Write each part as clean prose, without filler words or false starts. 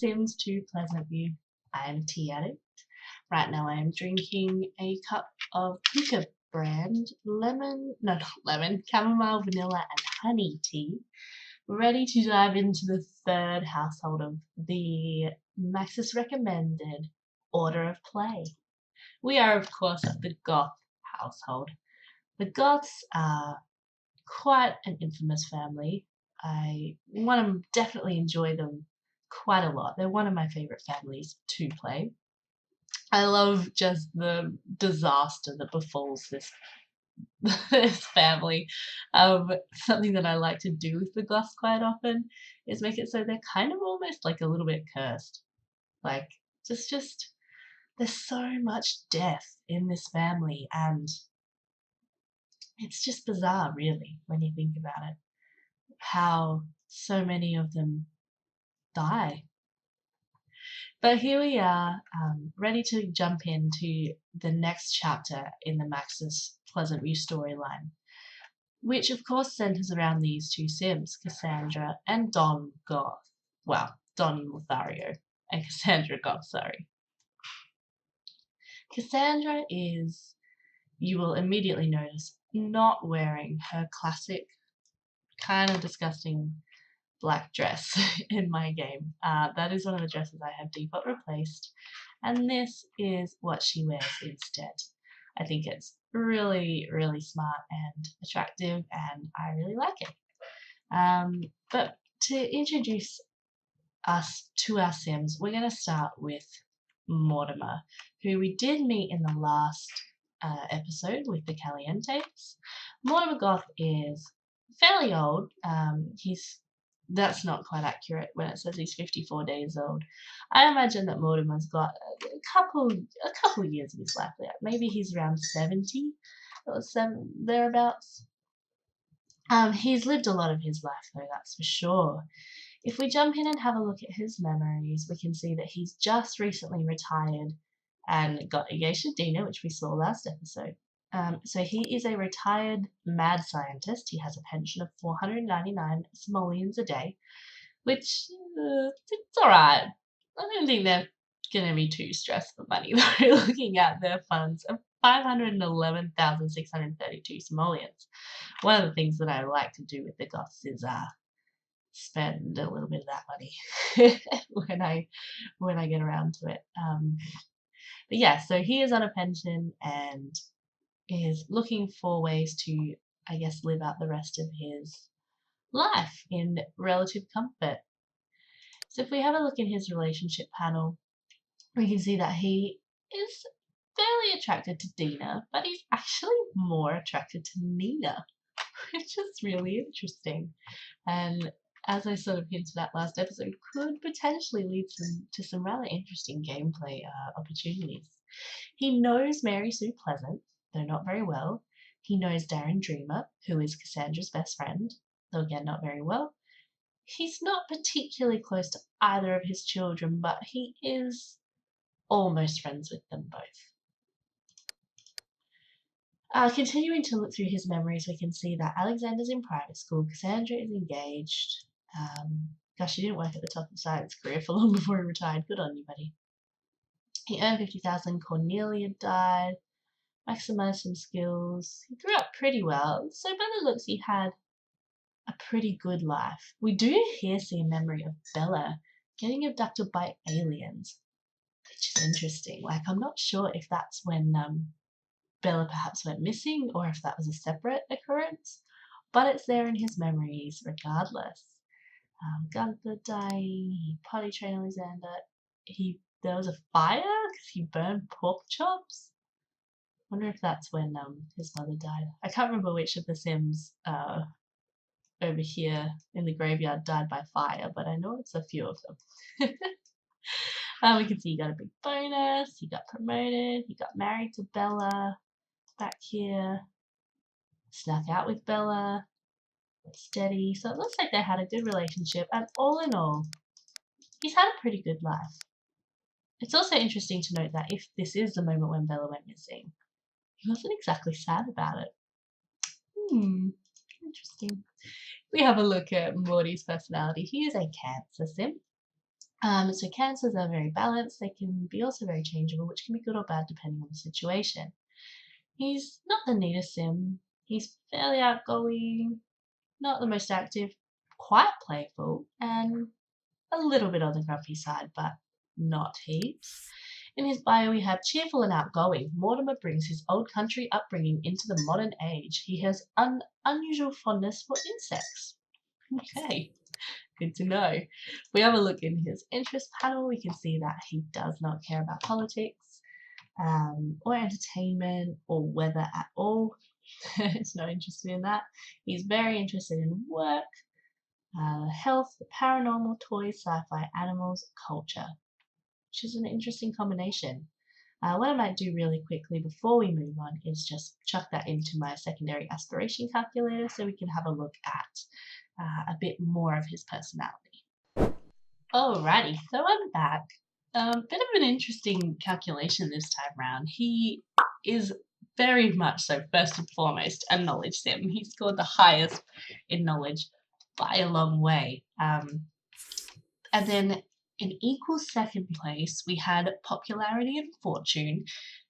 Sims to Pleasantview. I am Tea Addict. Right now I am drinking a cup of Puka brand chamomile, vanilla and honey tea. Ready to dive into the third household of the Maxis recommended order of play. We are of course the Goth household. The Goths are quite an infamous family. I want to definitely enjoy them quite a lot. They're one of my favorite families to play. I love just the disaster that befalls this family. Something that I like to do with the Goths quite often is make it so they're kind of almost like a little bit cursed. Like just there's so much death in this family, and it's just bizarre, really, when you think about it. How so many of them die. But here we are, ready to jump into the next chapter in the Maxis Pleasantview storyline, which of course centers around these two Sims, Cassandra and Don Goth. Well, Don Lothario and Cassandra Goth, sorry. Cassandra is, you will immediately notice, not wearing her classic kind of disgusting black dress in my game. That is one of the dresses I have default replaced, and this is what she wears instead. I think it's really, really smart and attractive, and I really like it. But to introduce us to our Sims, we're going to start with Mortimer, who we did meet in the last episode with the Calientes. Mortimer Goth is fairly old. That's not quite accurate when it says he's 54 days old. I imagine that Mortimer's got a couple years of his life left. Maybe he's around 70 or thereabouts. He's lived a lot of his life though, that's for sure. If we jump in and have a look at his memories, we can see that he's just recently retired and got engaged to Dina, which we saw last episode. So he is a retired mad scientist. He has a pension of 499 simoleons a day, which it's alright. I don't think they're going to be too stressed for money. They're looking at their funds of 511,632 simoleons. One of the things that I like to do with the Goths is spend a little bit of that money when I get around to it. But yeah, so he is on a pension and is looking for ways to, I guess, live out the rest of his life in relative comfort. So if we have a look in his relationship panel, we can see that he is fairly attracted to Dina, but he's actually more attracted to Nina, which is really interesting. And as I sort of hinted at last episode, could potentially lead to some rather interesting gameplay opportunities. He knows Mary Sue Pleasant, though not very well. He knows Darren Dreamer, who is Cassandra's best friend, though again not very well. He's not particularly close to either of his children, but he is almost friends with them both. Continuing to look through his memories, we can see that Alexander's in private school, Cassandra is engaged. Gosh, he didn't work at the top of the science career for long before he retired. Good on you, buddy. He earned 50,000. Cornelia died. Maximized some skills. He grew up pretty well. So by the looks, he had a pretty good life. We do here see a memory of Bella getting abducted by aliens, which is interesting. Like, I'm not sure if that's when Bella perhaps went missing or if that was a separate occurrence, but it's there in his memories regardless. Gunther dying, he potty trained Alexander, there was a fire because he burned pork chops. Wonder if that's when his mother died. I can't remember which of the Sims over here in the graveyard died by fire, but I know it's a few of them. We can see he got a big bonus, he got promoted, he got married to Bella back here, snuck out with Bella, steady. So it looks like they had a good relationship, and all in all, he's had a pretty good life. It's also interesting to note that if this is the moment when Bella went missing, he wasn't exactly sad about it. Interesting. We have a look at Morty's personality. He is a Cancer Sim. So cancers are very balanced. They can be also very changeable, which can be good or bad depending on the situation. He's not the neatest sim. He's fairly outgoing, not the most active, quite playful, and a little bit on the grumpy side, but not heaps. In his bio, we have cheerful and outgoing. Mortimer brings his old country upbringing into the modern age. He has an unusual fondness for insects. Okay, good to know. If we have a look in his interest panel, we can see that he does not care about politics or entertainment or weather at all. He's not interested in that. He's very interested in work, health, paranormal, toys, sci-fi, animals, culture, which is an interesting combination. What I might do really quickly before we move on is just chuck that into my secondary aspiration calculator so we can have a look at a bit more of his personality. Alrighty, so I'm back. Bit of an interesting calculation this time round. He is very much so, first and foremost, a knowledge sim. He scored the highest in knowledge by a long way. And then in equal second place, we had popularity and fortune,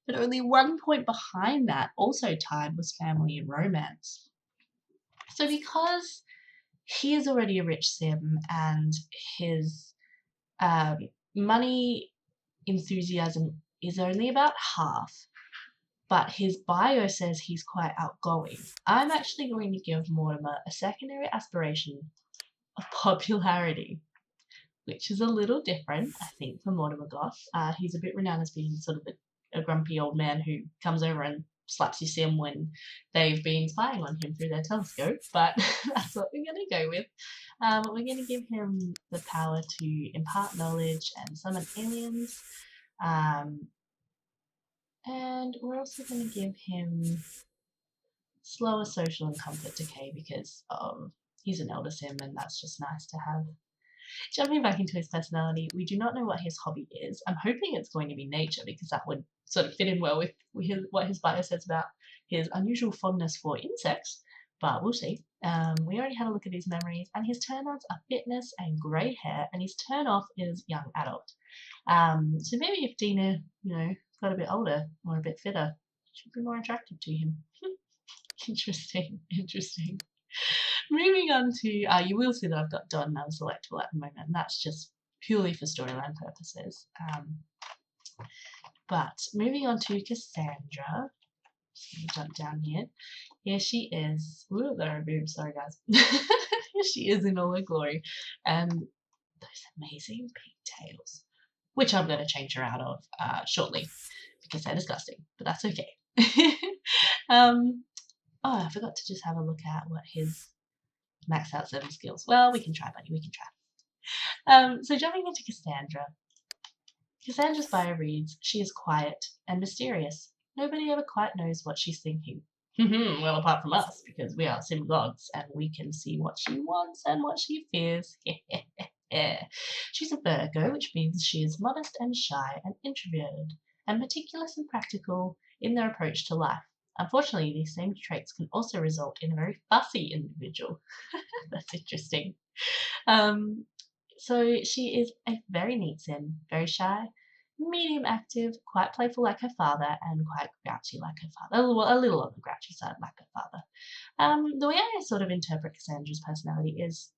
but only 1 point behind that, also tied, was family and romance. So because he is already a rich sim and his money enthusiasm is only about half, but his bio says he's quite outgoing, I'm actually going to give Mortimer a secondary aspiration of popularity, which is a little different, I think, for Mortimer Goth. He's a bit renowned as being sort of a grumpy old man who comes over and slaps your sim when they've been spying on him through their telescope, but that's what we're going to go with. We're going to give him the power to impart knowledge and summon aliens, and we're also going to give him slower social and comfort decay because he's an elder sim and that's just nice to have. Jumping back into his personality, we do not know what his hobby is. I'm hoping it's going to be nature because that would sort of fit in well with what his bio says about his unusual fondness for insects, but we'll see. We already had a look at his memories, and his turn-ons are fitness and grey hair, and his turn-off is young adult. So maybe if Dina, got a bit older or a bit fitter, she'd be more attractive to him. Interesting. Moving on to, you will see that I've got Don unselectable at the moment, and that's just purely for storyline purposes. But moving on to Cassandra, jump down here. Here she is. Ooh, there are boobs, sorry guys. Here she is in all her glory, and those amazing pigtails, which I'm going to change her out of shortly because they're disgusting, but that's okay. I forgot to just have a look at what his max out 7 skills. Well, we can try, buddy, we can try. So jumping into Cassandra. Cassandra's bio reads, she is quiet and mysterious. Nobody ever quite knows what she's thinking. Well, apart from us, because we are sim gods and we can see what she wants and what she fears. She's a Virgo, which means she is modest and shy and introverted and meticulous and practical in their approach to life. Unfortunately, these same traits can also result in a very fussy individual. That's interesting. So she is a very neat sim, very shy, medium active, quite playful like her father, and quite grouchy like her father. A little on the grouchy side like her father. The way I sort of interpret Cassandra's personality is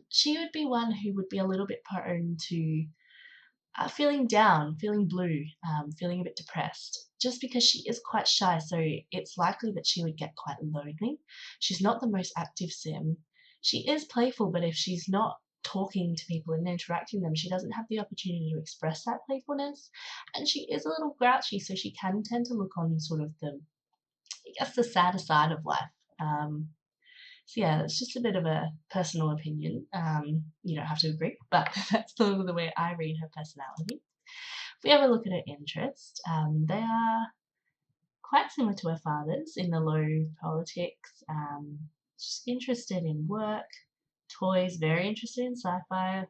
she would be one who would be a little bit prone to feeling down, feeling blue, feeling a bit depressed, just because she is quite shy, so it's likely that she would get quite lonely. She's not the most active sim. She is playful, but if she's not talking to people and interacting with them, she doesn't have the opportunity to express that playfulness, and she is a little grouchy, so she can tend to look on sort of the sadder side of life. So yeah, it's just a bit of a personal opinion. You don't have to agree, but that's sort of the way I read her personality. If we have a look at her interests, they are quite similar to her father's in the low politics. She's interested in work, toys, very interested in sci-fi.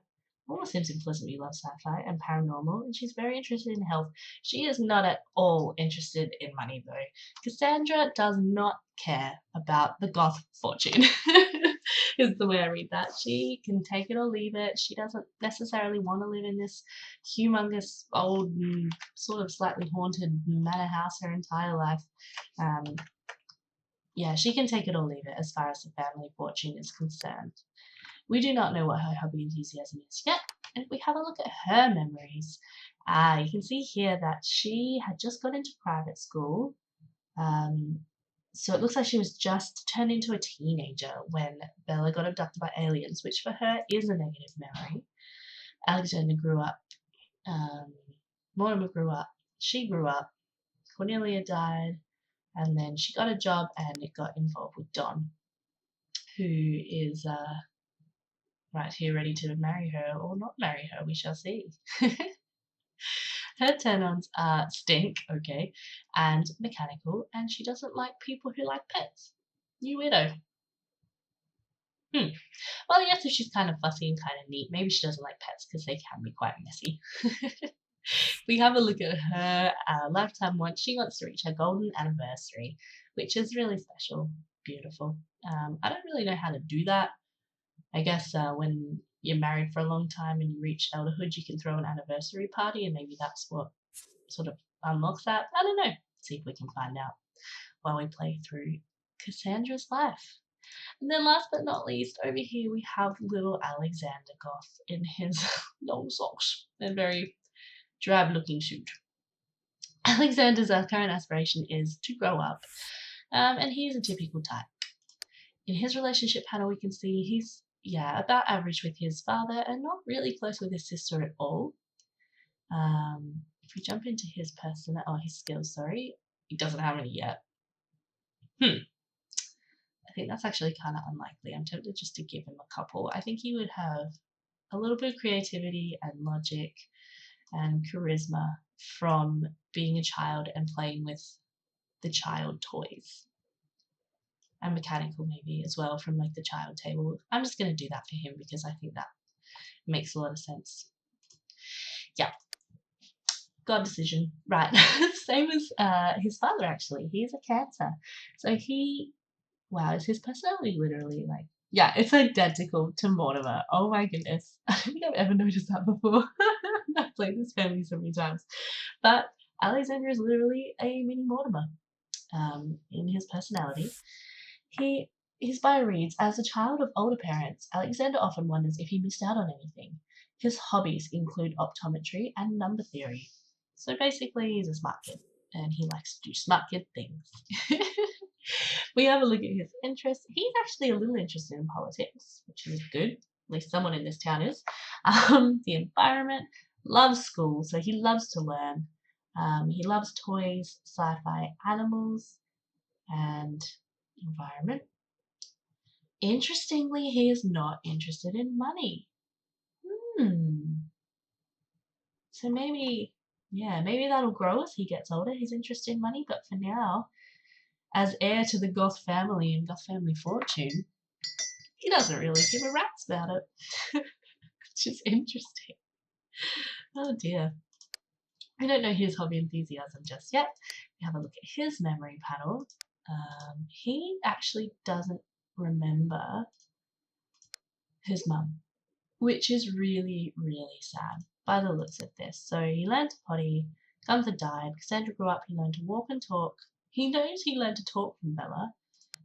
All the Sims in Pleasantview love sci-fi and paranormal, and she's very interested in health. She is not at all interested in money, though. Cassandra does not care about the Goth fortune. is the way I read that. She can take it or leave it. She doesn't necessarily want to live in this humongous, old, sort of slightly haunted manor house her entire life. Yeah, she can take it or leave it as far as the family fortune is concerned. We do not know what her hobby enthusiasm is yet, and if we have a look at her memories, you can see here that she had just got into private school. So it looks like she was just turned into a teenager when Bella got abducted by aliens, which for her is a negative memory. Alexander grew up, Mortimer grew up, she grew up, Cornelia died, and then she got a job and it got involved with Don, who is right here ready to marry her or not marry her, we shall see. Her turn-ons are stink, okay, and mechanical, and she doesn't like people who like pets. You widow. Well, I guess if she's kind of fussy and kind of neat, maybe she doesn't like pets because they can be quite messy. We have a look at her lifetime once. She wants to reach her golden anniversary, which is really special, beautiful. I don't really know how to do that. I guess when you're married for a long time and you reach elderhood, you can throw an anniversary party, and maybe that's what sort of unlocks that. I don't know. See if we can find out while we play through Cassandra's life. And then last but not least, over here we have little Alexander Goth in his long socks and very drab looking suit. Alexander's current aspiration is to grow up, and he's a typical type. In his relationship panel, we can see he's about average with his father and not really close with his sister at all. If we jump into his his skills, sorry, he doesn't have any yet. I think that's actually kind of unlikely. I'm tempted just to give him a couple. I think he would have a little bit of creativity and logic and charisma from being a child and playing with the child toys. And mechanical maybe as well from like the child table. I'm just going to do that for him because I think that makes a lot of sense. Yeah. God decision. Right. Same as his father actually. He's a Cancer. So is his personality literally like, yeah, it's identical to Mortimer. Oh my goodness. I don't think I've ever noticed that before. I've played this family so many times. But Alexander is literally a mini Mortimer in his personality. His bio reads, as a child of older parents, Alexander often wonders if he missed out on anything. His hobbies include optometry and number theory. So basically, he's a smart kid, and he likes to do smart kid things. We have a look at his interests. He's actually a little interested in politics, which is good. At least someone in this town is. The environment, loves school, so he loves to learn. He loves toys, sci-fi, animals, and environment. Interestingly, he is not interested in money. So maybe that'll grow as he gets older, his interest in money, but for now, as heir to the Goth family and Goth family fortune, he doesn't really give a rat's about it. Which is interesting. Oh dear. I don't know his hobby enthusiasm just yet. We have a look at his memory panel. He actually doesn't remember his mum, which is really, really sad by the looks of this. So he learned to potty, Gunther died, Cassandra grew up, he learned to walk and talk. He knows he learned to talk from Bella,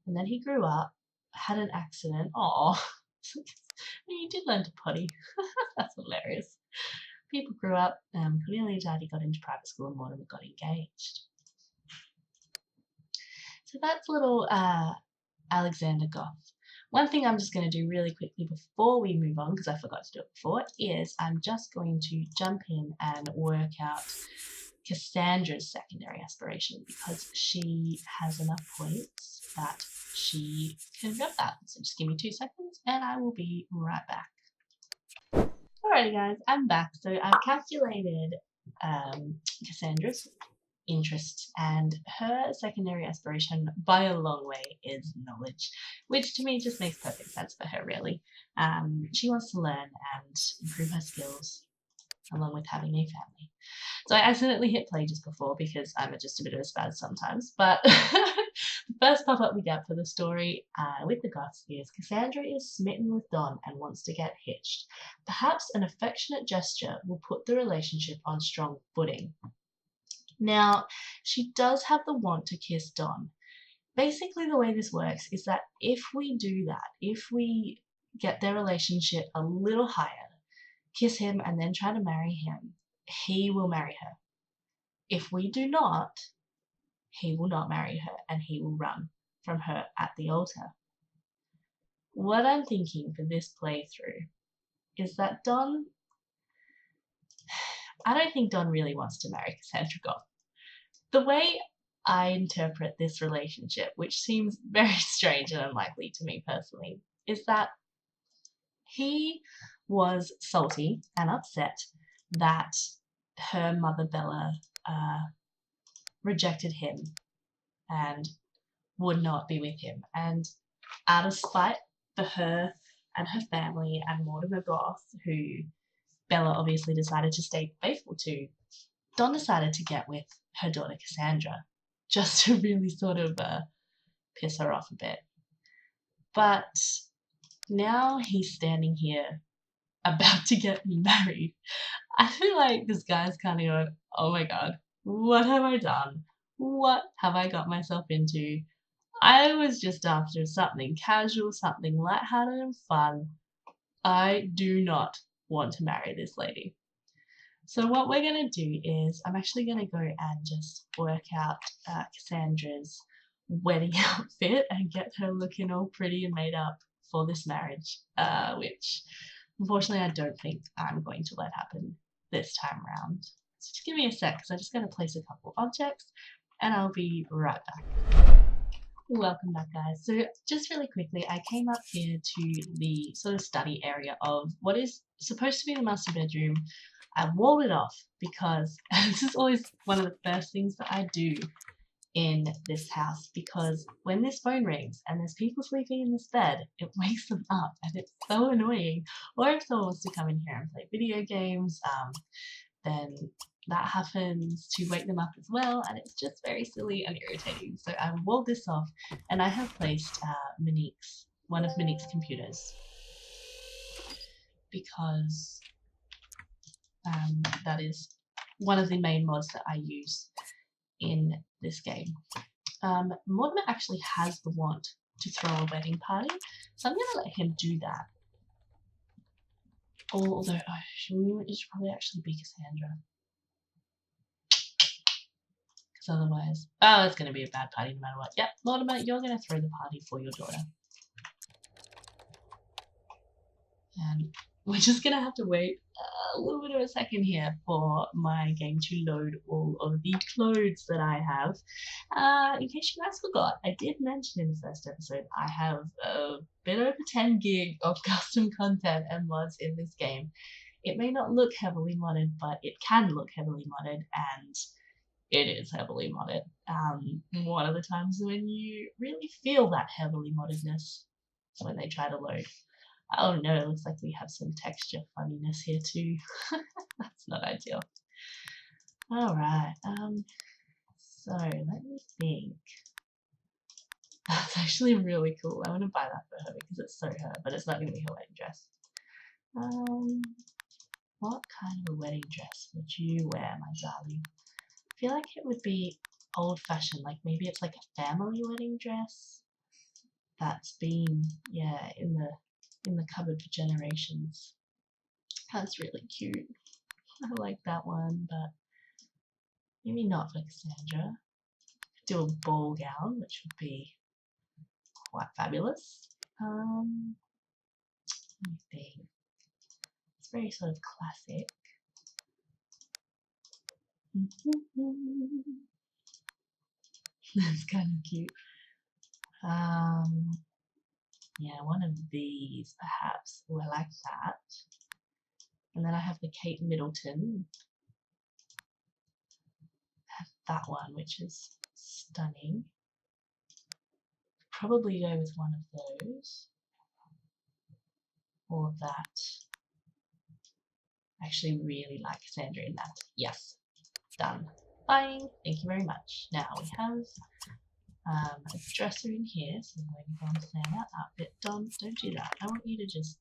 and then he grew up, had an accident. Aw, he did learn to potty. That's hilarious. People grew up, Cornelia died, he got into private school, and Mortimer got engaged. So that's little Alexander Goth. One thing I'm just going to do really quickly before we move on, because I forgot to do it before, is I'm just going to jump in and work out Cassandra's secondary aspiration, because she has enough points that she can jump that. So just give me 2 seconds and I will be right back. Alrighty guys, I'm back. So I've calculated Cassandra's interests, and her secondary aspiration by a long way is knowledge, which to me just makes perfect sense for her really. She wants to learn and improve her skills along with having a family. So I accidentally hit play just before because I'm just a bit of a spaz sometimes, but the First pop-up we get for the story with the Goths is Cassandra is smitten with Don and wants to get hitched. Perhaps an affectionate gesture will put the relationship on strong footing. Now, she does have the want to kiss Don. Basically, the way this works is that if we do that, if we get their relationship a little higher, kiss him and then try to marry him, he will marry her. If we do not, he will not marry her and he will run from her at the altar. What I'm thinking for this playthrough is that I don't think Don really wants to marry Cassandra Goth. The way I interpret this relationship, which seems very strange and unlikely to me personally, is that he was salty and upset that her mother Bella rejected him and would not be with him. And out of spite for her and her family and Mortimer Goth, who Bella obviously decided to stay faithful to, Don decided to get with her daughter Cassandra, just to really sort of piss her off a bit. But now he's standing here about to get married. I feel like this guy's kind of going, oh my god, what have I done? What have I got myself into? I was just after something casual, something lighthearted and fun. I do not want to marry this lady. So what we're going to do is I'm actually going to go and just work out Cassandra's wedding outfit and get her looking all pretty and made up for this marriage, which unfortunately I don't think I'm going to let happen this time around. So just give me a sec because I'm just going to place a couple objects and I'll be right back. Welcome back, guys. So just really quickly, I came up here to the sort of study area of what is supposed to be the master bedroom. I walled it off because this is always one of the first things that I do in this house, because when this phone rings and there's people sleeping in this bed, it wakes them up and it's so annoying. Or if someone wants to come in here and play video games, then that happens to wake them up as well, and it's just very silly and irritating. So I walled this off and I have placed one of Monique's computers, because that is one of the main mods that I use in this game. Mortimer actually has the want to throw a wedding party, so I'm going to let him do that. Although it should probably actually be Cassandra, because otherwise, it's going to be a bad party no matter what. Yep, Mortimer, you're going to throw the party for your daughter. And we're just going to have to wait a little bit of a second here for my game to load all of the clothes that I have. In case you guys forgot, I did mention in the first episode I have a bit over 10 gig of custom content and mods in this game. It may not look heavily modded, but it can look heavily modded, and it is heavily modded. One of the times when you really feel that heavily moddedness is when they try to load. Oh no, it looks like we have some texture funniness here too. That's not ideal. Alright, so let me think. That's actually really cool. I want to buy that for her because it's so her, but it's not going to be her wedding dress. What kind of a wedding dress would you wear, my darling? I feel like it would be old-fashioned, like maybe it's like a family wedding dress that's been, in the cupboard for generations. That's really cute. I like that one, but maybe not for Cassandra. Do a ball gown, which would be quite fabulous. Let me think. It's very sort of classic. That's kind of cute. Yeah, one of these perhaps. Oh, I like that. And then I have the Kate Middleton. I have that one, which is stunning. Probably go with one of those. Or that. I actually really like Cassandra in that. Yes. Done. Buying. Thank you very much. Now we have a dresser in here, so when you go on plan that outfit, don't do that. I want you to just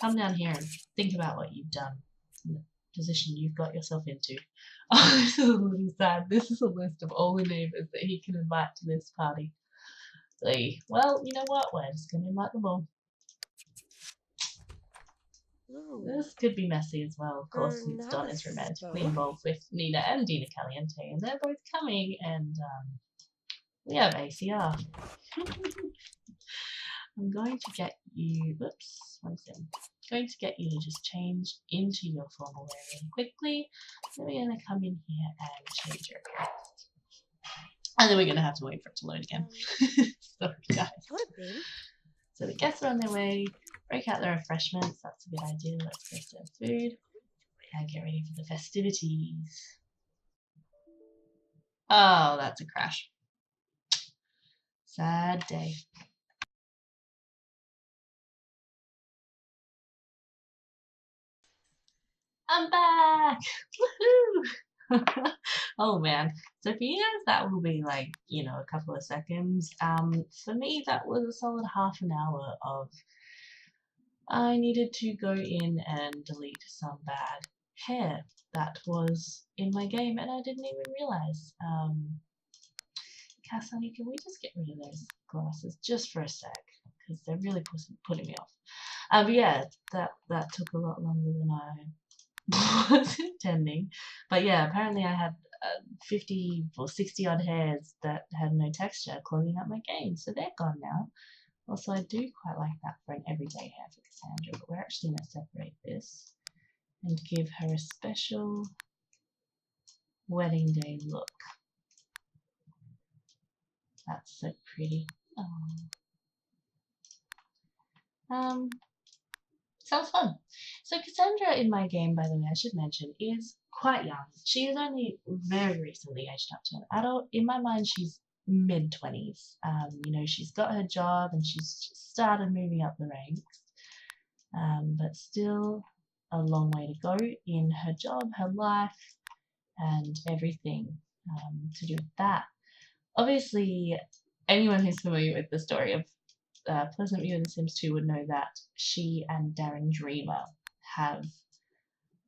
come down here and think about what you've done, the position you've got yourself into. Oh, this is a little sad. This is a list of all the neighbours that he can invite to this party. Well, you know what? We're just going to invite them all. This could be messy as well, of course, since Don is romantically involved with Nina and Dina Caliente, and they're both coming, and we have ACR. I'm going to get you, whoops, one second. I'm going to get you to just change into your formal wear really quickly. Then we're going to come in here and change your appearance. And then we're going to have to wait for it to load again. Sorry, guys. So the guests are on their way. Break out the refreshments. That's a good idea. Let's go serve food and get ready for the festivities. Oh, that's a crash. Sad day. I'm back! Woohoo! Oh man. So for you guys that will be like, you know, a couple of seconds. For me that was a solid half an hour of I needed to go in and delete some bad hair that was in my game and I didn't even realise. Cass, honey, can we just get rid of those glasses just for a sec? Because they're really putting me off. But yeah, that took a lot longer than I was intending. But yeah, apparently I had 50 or 60 odd hairs that had no texture clogging up my game, so they're gone now. Also, I do quite like that for an everyday hair for Cassandra, but we're actually going to separate this and give her a special wedding day look. That's so pretty. Oh. Sounds fun. So Cassandra in my game, by the way, I should mention, is quite young. She is only very recently aged up to an adult. In my mind, she's mid-20s. You know, she's got her job and she's just started moving up the ranks. But still a long way to go in her job, her life, and everything to do with that. Obviously, anyone who's familiar with the story of Pleasantview in The Sims 2 would know that she and Darren Dreamer have,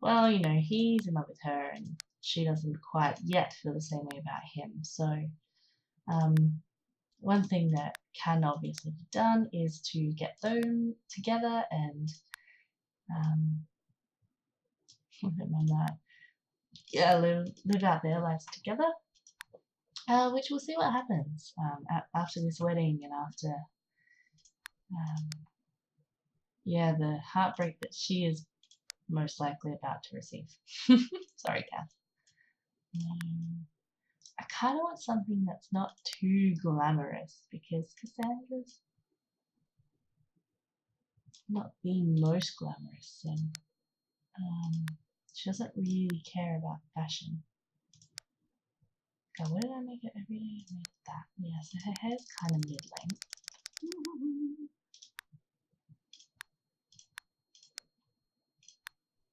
well, you know, he's in love with her and she doesn't quite yet feel the same way about him. So one thing that can obviously be done is to get them together and yeah, live out their lives together, which we'll see what happens after this wedding and after yeah, the heartbreak that she is most likely about to receive. Sorry, Kath. I kind of want something that's not too glamorous because Cassandra's not the most glamorous and she doesn't really care about fashion. Okay, what did I make it every day? I made that. Yeah, so her hair's kind of mid-length.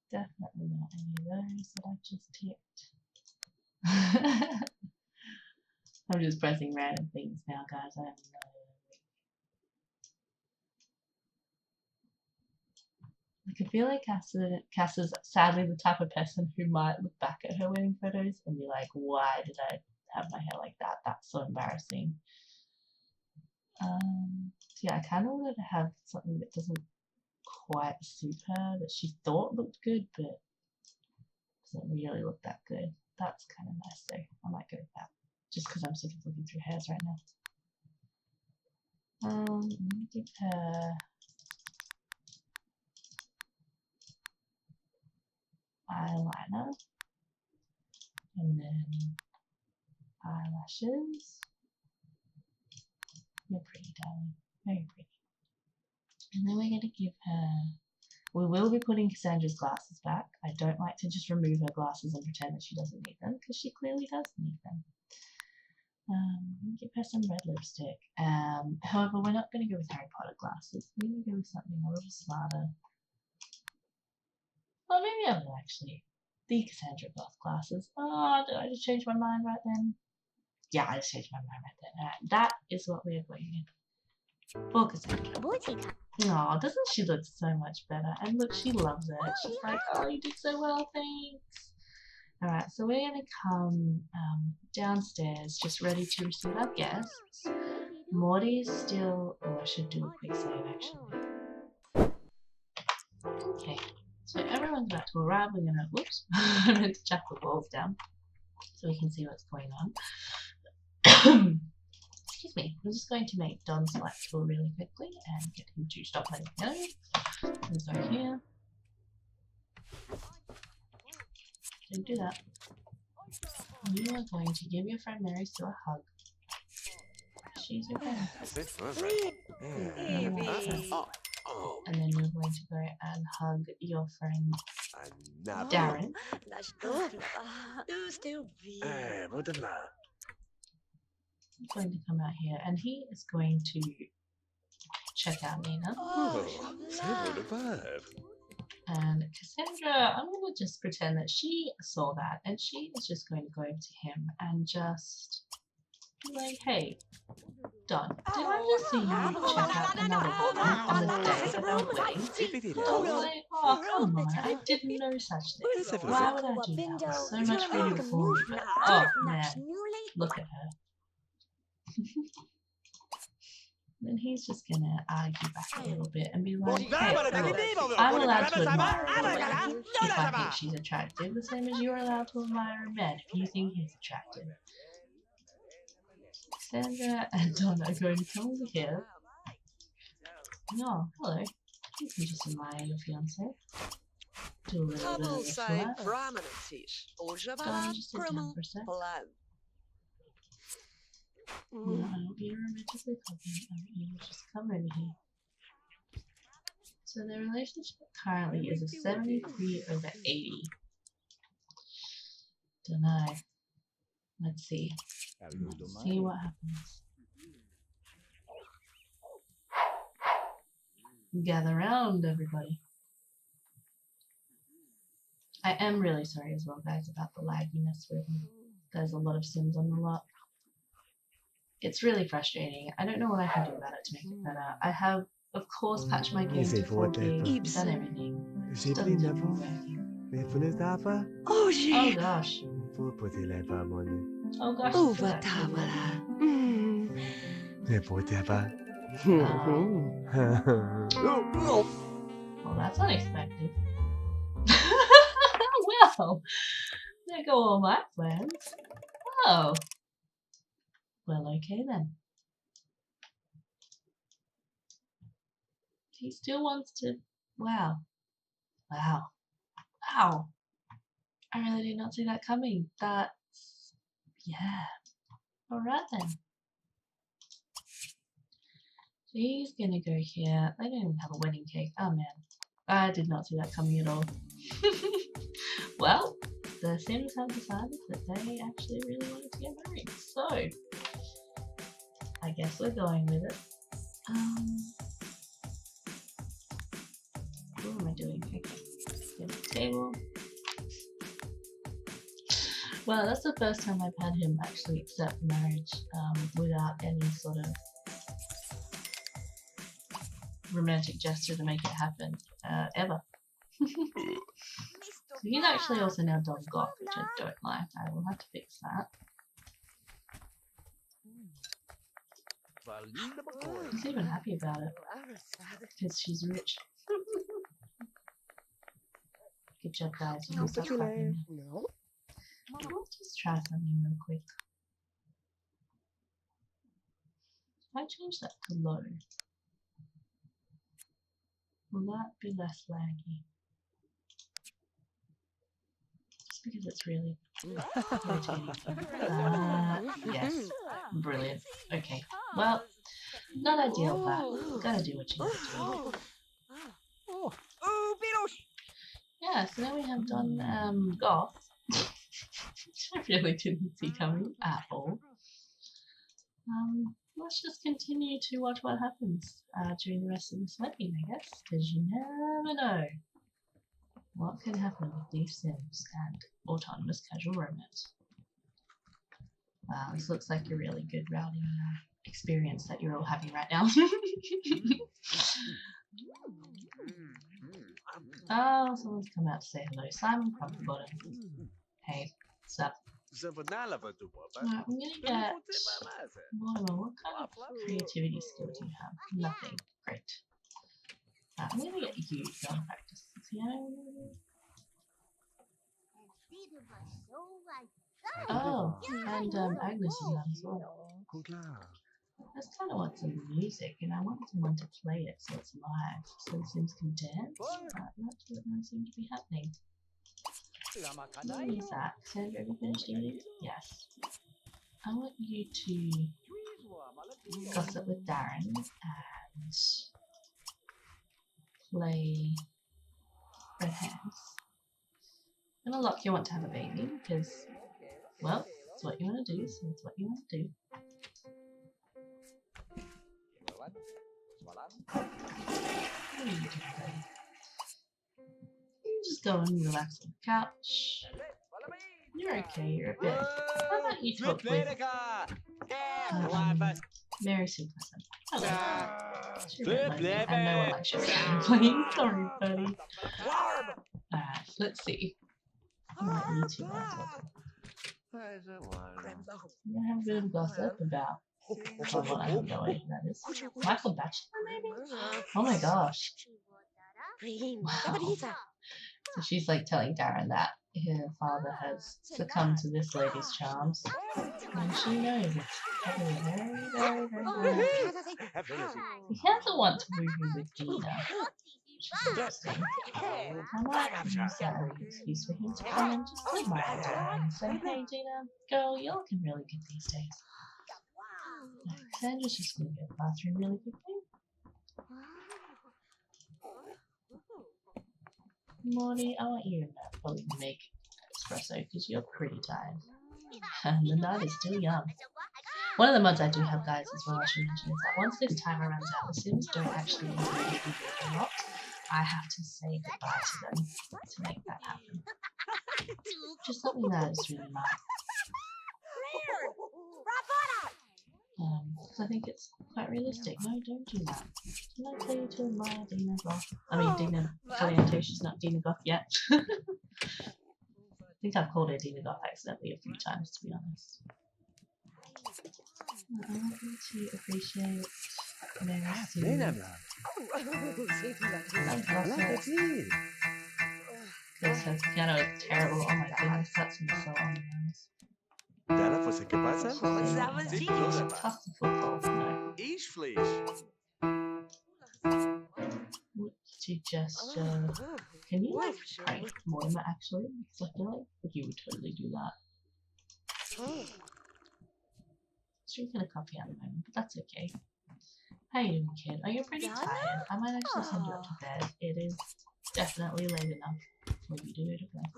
Definitely not any of those that I've just ticked. I'm just pressing random things now, guys. I have no I feel like Cass is sadly the type of person who might look back at her wedding photos and be like, why did I have my hair like that? That's so embarrassing. Yeah, I kind of wanted to have something that doesn't quite suit her, that she thought looked good, but doesn't really look that good. That's kind of nice, so I might go with that, just because I'm sick of looking through hairs right now. Let me give her eyeliner and then eyelashes. You're pretty, darling. Very pretty. And then we're going to give her... We will be putting Cassandra's glasses back. I don't like to just remove her glasses and pretend that she doesn't need them, because she clearly does need them. Give her some red lipstick. However, we're not going to go with Harry Potter glasses. We're going to go with something a little smarter. Well, maybe I will actually. The Cassandra Goth glasses. Oh, did I just change my mind right then? Yeah, I just changed my mind right there. That is what we are going in. For Cassandra. Aw, doesn't she look so much better? And look, she loves it. She's like, oh, you did so well, thanks. Alright, so we're going to come downstairs, just ready to receive our guests. Morty's still... Oh, I should do a quick save, actually. Okay, so everyone's about to arrive. We're going to... Whoops. I meant to chuck the walls down so we can see what's going on. Excuse me. I'm just going to make Don's light tool really quickly and get him to stop letting go. Let's go here. Don't do that. You are going to give your friend Mary Sue a hug. She's your friend. And then you're going to go and hug your friend Darren. He's going to come out here and he is going to check out Nina. And Cassandra, I'm going to just pretend that she saw that and she is just going to go over to him and just be like, hey, Don, did I just see you check out another woman on the day of our wedding? Don's like, oh, come on, I did no such thing. Why would I do that? There's so much freedom for me, but oh man, look at her. Then he's just gonna argue back a little bit and be like, hey, look, I'm allowed to admire a woman if I think she's attractive, the same as you're allowed to admire a man if you think he's attractive. Sandra and Don are going to come over here. No, hello. You can just admire your fiance. Do a little bit of the flirt. Don, just sit down for a sec. No, I don't be romantically confident. I want you to just come over here. So the relationship currently is a 73/80. Dunno. Let's see. Let's see what happens. Gather round, everybody. I am really sorry as well, guys, about the lagginess with there's a lot of sims on the lot. It's really frustrating. I don't know what I can do about it to make it better. I have, of course, patched my game to 4 gigs, done everything. It just doesn't seem to be working. Oh gosh. Oh gosh. Well, that's unexpected. Well, there go all my plans. Oh. Well, okay then. He still wants to... Wow. Wow. Wow. I really did not see that coming. That's... Yeah. Alright then. So he's gonna go here. They don't even have a wedding cake. Oh man. I did not see that coming at all. Well, the Sims have decided that they actually really wanted to get married. So, I guess we're going with it. What am I doing? Okay. Get the table. Well, that's the first time I've had him actually accept marriage without any sort of romantic gesture to make it happen, ever. So he's actually also now done Goth, which I don't like. I will have to fix that. He's even happy about it because she's rich. Good job, guys. You can stop clapping now. Let's just try something real quick. If I change that to low, will that be less laggy? Just because it's really irritating. Yes. Brilliant. Okay. Well, not ideal, but you gotta do what you gotta do. Yeah, so then we have done Goths, which I really didn't see coming at all. Let's just continue to watch what happens during the rest of this wedding, I guess, because you never know what can happen with these Sims and autonomous casual romance. Wow, this looks like a really good routing experience that you're all having right now. Oh, someone's come out to say hello. Simon Crumplebottom. Hey, what's up? Alright, I'm gonna get Mortimer. What kind of creativity skill do you have? Nothing. Great. I'm gonna get you to go and practice the piano. Oh, and Agnes is out as well. I just kind of want some music, and I want someone to play it so it's live, so the Sims can dance. But that's what doesn't seem to be happening. What is that? Sandra, have you finished eating? Yes. I want you to gossip with Darren and play Red Hands. I'm gonna lock you want to have a baby because, well, it's what you want to do, so it's what you want to do. What are you doing, buddy? You just go and relax on the couch. You're okay, you're a bit. How about you talk with Mary Sue Pleasant? Hello. She's a bit lonely, and no one likes your playing. Sorry, buddy. Alright, let's see. Alright, you two are talking. I'm gonna have a bit of gossip about what I have no idea who that is. Michael Batchelor, maybe? Oh my gosh. Wow. So she's like telling Darren that her father has succumbed to this lady's charms. And she knows it's probably very, very, very bad. He hasn't want to move in with Gina. Which is interesting. I might use that as an excuse for him to come and just admire Darren and say, hey Gina, girl, you're looking really good these days. Sandra's just going to go to the bathroom really quickly. Morty, I want you to probably make espresso because you're pretty tired. And the night is still young. One of the mods I do have, guys, as well, I should mention, is that once this timer runs out, the Sims don't actually interact with it a lot. I have to say goodbye to them to make that happen. Just something that is really nice. Because I think it's quite realistic. No, don't do that. Can I tell you to admire Dina Goth? I mean, Dina Caliente, she's not Dina Goth yet. I think I've called her Dina Goth accidentally a few times, to be honest. I want you to appreciate Mary Sue. Because her piano is terrible. Oh my goodness, that's me so on the nose. Toss the football. No. Would you just can you like prank Mortimer actually? Because I feel like you would totally do that. She's drinking a coffee at the moment, but that's okay. How you doing, kid? Oh, you're pretty tired. I might actually send you up to bed. It is definitely late enough for you to go to bed.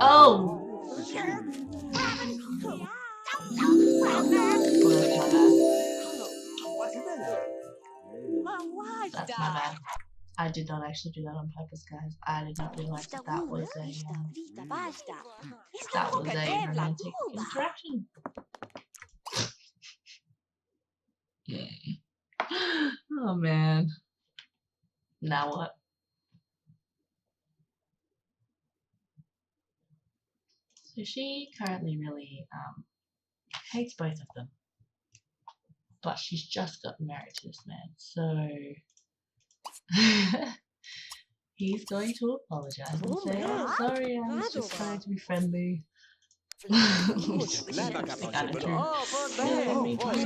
Oh! That's my bad. I did not actually do that on purpose, guys. I did not realize that that was a romantic interaction. Oh man. Now what? So she currently really hates both of them. But she's just gotten married to this man, so he's going to apologize and say, oh, sorry, I was just trying to be friendly. Which is kind of true. Yeah, me too, I'm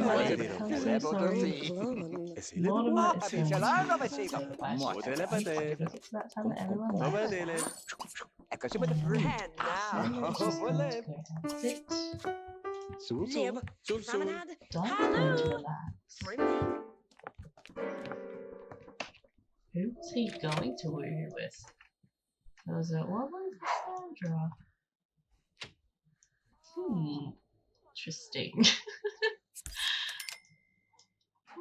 so sorry. Mortimer is going to say goodbye to everyone. It's that time that everyone likes. And just going to go and sit. Lib, promenade. Don's going to relax. Friendly. Who's he going to woohoo with? Was it Woman Cassandra? Interesting.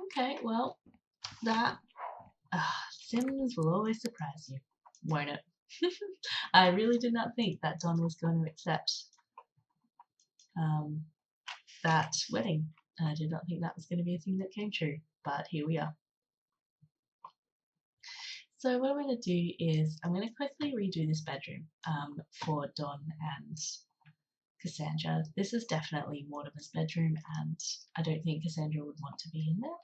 Okay, well, that Sims will always surprise you, won't it? I really did not think that Don was going to accept that wedding. I did not think that was going to be a thing that came true, but here we are. So what I'm going to do is I'm going to quickly redo this bedroom for Don and Cassandra. This is definitely Mortimer's bedroom, and I don't think Cassandra would want to be in there.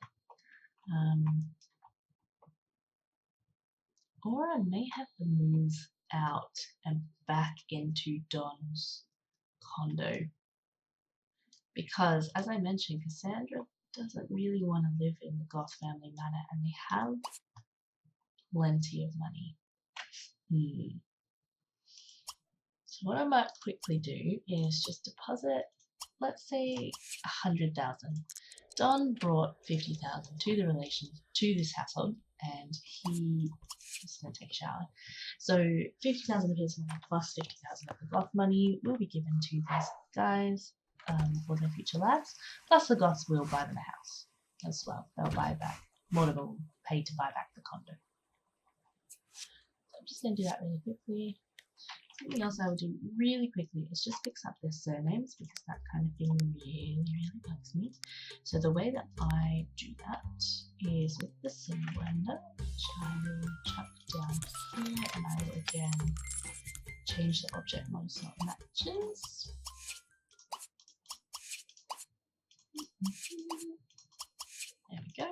Or I may have to move out and back into Don's condo. Because, as I mentioned, Cassandra doesn't really want to live in the Goth family manor, and they have plenty of money. So what I might quickly do is just deposit, let's say, 100,000. Don brought 50,000 to this household, and he is going to take a shower. So 50,000 of his money plus 50,000 of the Goth money will be given to these guys for their future lives. Plus the Goths will buy them a house as well. They'll buy back. Mortimer will pay to buy back the condo. So I'm just going to do that really quickly. Something else I will do really quickly is just fix up their surnames, because that kind of thing really bugs me. So the way that I do that is with the sim blender, which I will chuck down here, and I will again change the object model so it matches. There we go.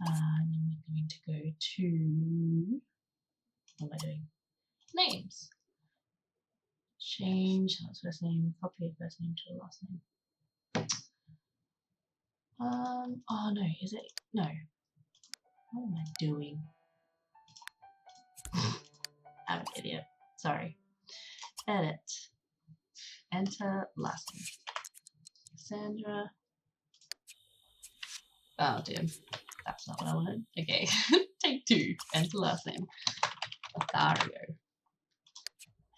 And then we're going to go to, what am I doing? Names. Change his first name, copy the first name to the last name. Oh no, is it? No. What am I doing? I'm an idiot. Sorry. Edit. Enter last name. Cassandra. Oh dear. That's not what I wanted. Okay. Take two. Enter last name. Lothario.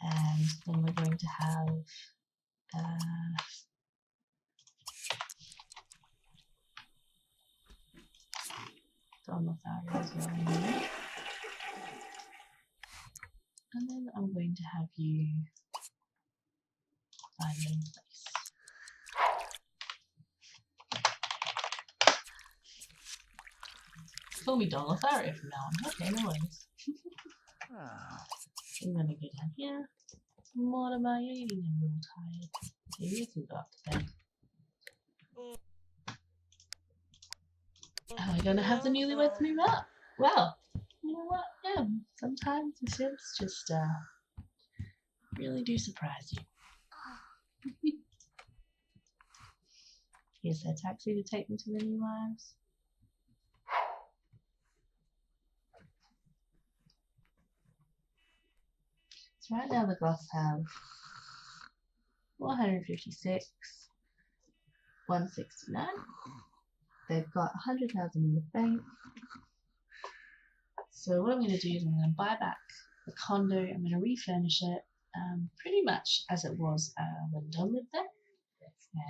And then we're going to have Don Lothario as well. And then I'm going to have you find them in place. Call me Don Lothario from now on. Okay, no worries. I'm going to go down here. Mortimer, you're getting a little tired. Okay, you can go up to bed. Am I going to have the newlyweds move up? Well, you know what? Yeah, sometimes the Sims just really do surprise you. Here's their taxi to take them to their new lives. So right now the Goths have 456, 169. They've got 100,000 in the bank. So what I'm going to do is I'm going to buy back the condo. I'm going to refurnish it pretty much as it was when Don lived there.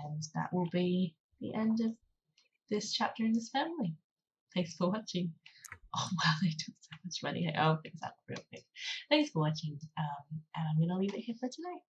And that will be the end of this chapter in this family. Thanks for watching. Oh wow, they took so much money. I'll fix that real quick. Thanks for watching, and I'm going to leave it here for tonight.